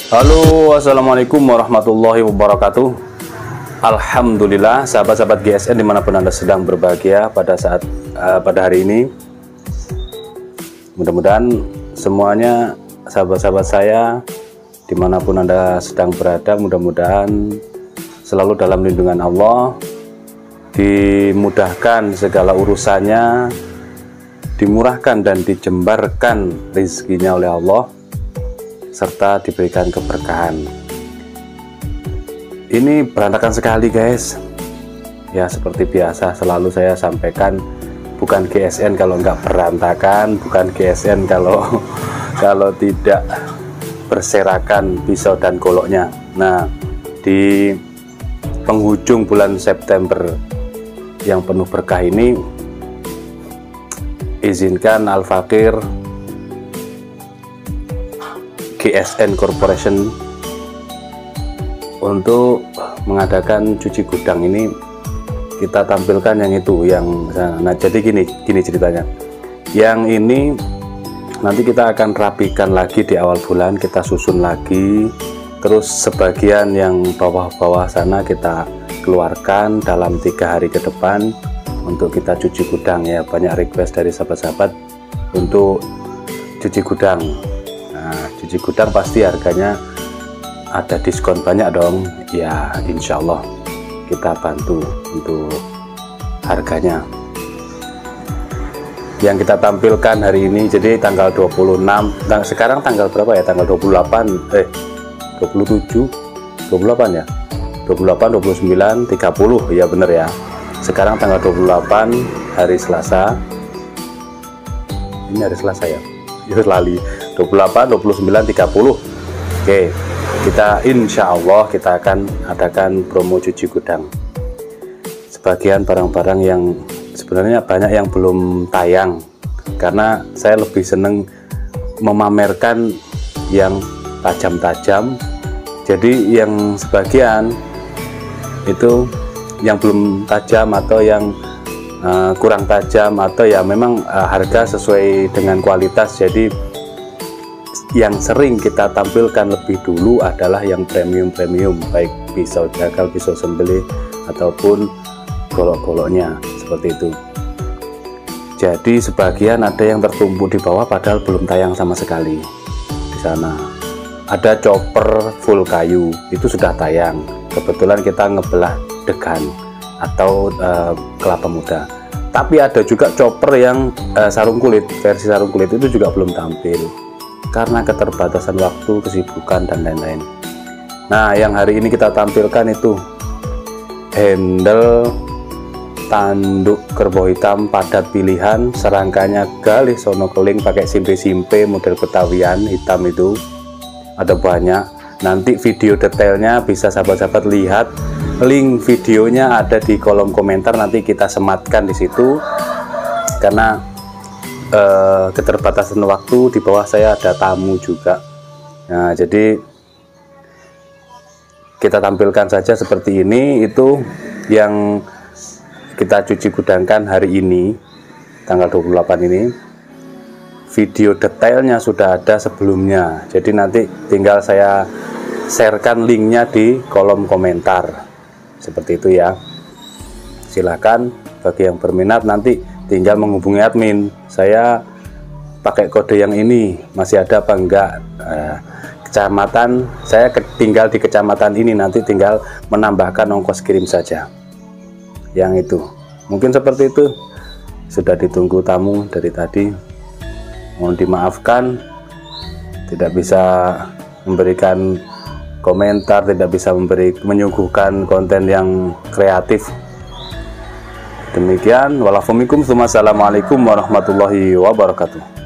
Halo, assalamualaikum warahmatullahi wabarakatuh. Alhamdulillah, sahabat-sahabat GSN dimanapun Anda sedang berbahagia pada hari ini. Mudah-mudahan semuanya sahabat-sahabat saya dimanapun Anda sedang berada, mudah-mudahan selalu dalam lindungan Allah, dimudahkan segala urusannya, dimurahkan dan dijembarkan rezekinya oleh Allah, serta diberikan keberkahan. Ini berantakan sekali guys ya, seperti biasa selalu saya sampaikan, bukan GSN kalau nggak berantakan, bukan GSN kalau tidak berserakan pisau dan goloknya. Nah, di penghujung bulan September yang penuh berkah ini, izinkan Al-Fakir GSN Corporation untuk mengadakan cuci gudang ini. Kita tampilkan yang itu, nah jadi gini ceritanya. Yang ini nanti kita akan rapikan lagi di awal bulan, kita susun lagi, terus sebagian yang bawah-bawah sana kita keluarkan dalam 3 hari ke depan untuk kita cuci gudang ya. Banyak request dari sahabat-sahabat untuk cuci gudang. Nah, cuci gudang pasti harganya ada diskon banyak dong ya, insya Allah kita bantu untuk harganya. Yang kita tampilkan hari ini, jadi tanggal 26, sekarang tanggal berapa ya, tanggal 27, 28 ya, 28, 29, 30 ya, bener ya. Sekarang tanggal 28 hari Selasa, ini hari Selasa ya, lali, 28, 29, 30. Oke, kita insya Allah kita akan adakan promo cuci gudang. Sebagian barang-barang yang sebenarnya banyak yang belum tayang, karena saya lebih seneng memamerkan yang tajam-tajam. Jadi yang sebagian itu yang belum tajam atau yang kurang tajam, atau ya memang harga sesuai dengan kualitas. Jadi yang sering kita tampilkan lebih dulu adalah yang premium-premium, baik pisau jagal, pisau sembelih, ataupun golok-goloknya seperti itu. Jadi sebagian ada yang tertumpu di bawah padahal belum tayang sama sekali. Di sana ada chopper full kayu, itu sudah tayang. Kebetulan kita ngebelah degan atau kelapa muda. Tapi ada juga chopper yang sarung kulit, versi sarung kulit itu juga belum tampil karena keterbatasan waktu, kesibukan, dan lain-lain. Nah, yang hari ini kita tampilkan itu handle tanduk kerbau hitam padat pilihan, serangkanya galih sono keling, pakai simpe-simpe model Betawian hitam itu. Ada banyak. Nanti video detailnya bisa sahabat-sahabat lihat, link videonya ada di kolom komentar, nanti kita sematkan di situ. Karena keterbatasan waktu, di bawah saya ada tamu juga. Nah, jadi kita tampilkan saja seperti ini. Itu yang kita cuci gudangkan hari ini, tanggal 28 ini. Video detailnya sudah ada sebelumnya, jadi nanti tinggal saya sharekan linknya di kolom komentar seperti itu ya. Silahkan bagi yang berminat nanti tinggal menghubungi admin. Saya pakai kode yang ini, masih ada apa enggak, kecamatan saya tinggal di kecamatan ini, nanti tinggal menambahkan ongkos kirim saja. Yang itu mungkin seperti itu. Sudah ditunggu tamu dari tadi, mohon dimaafkan tidak bisa memberikan komentar, tidak bisa menyuguhkan konten yang kreatif. Demikian, walafumikum, assalamualaikum warahmatullahi wabarakatuh.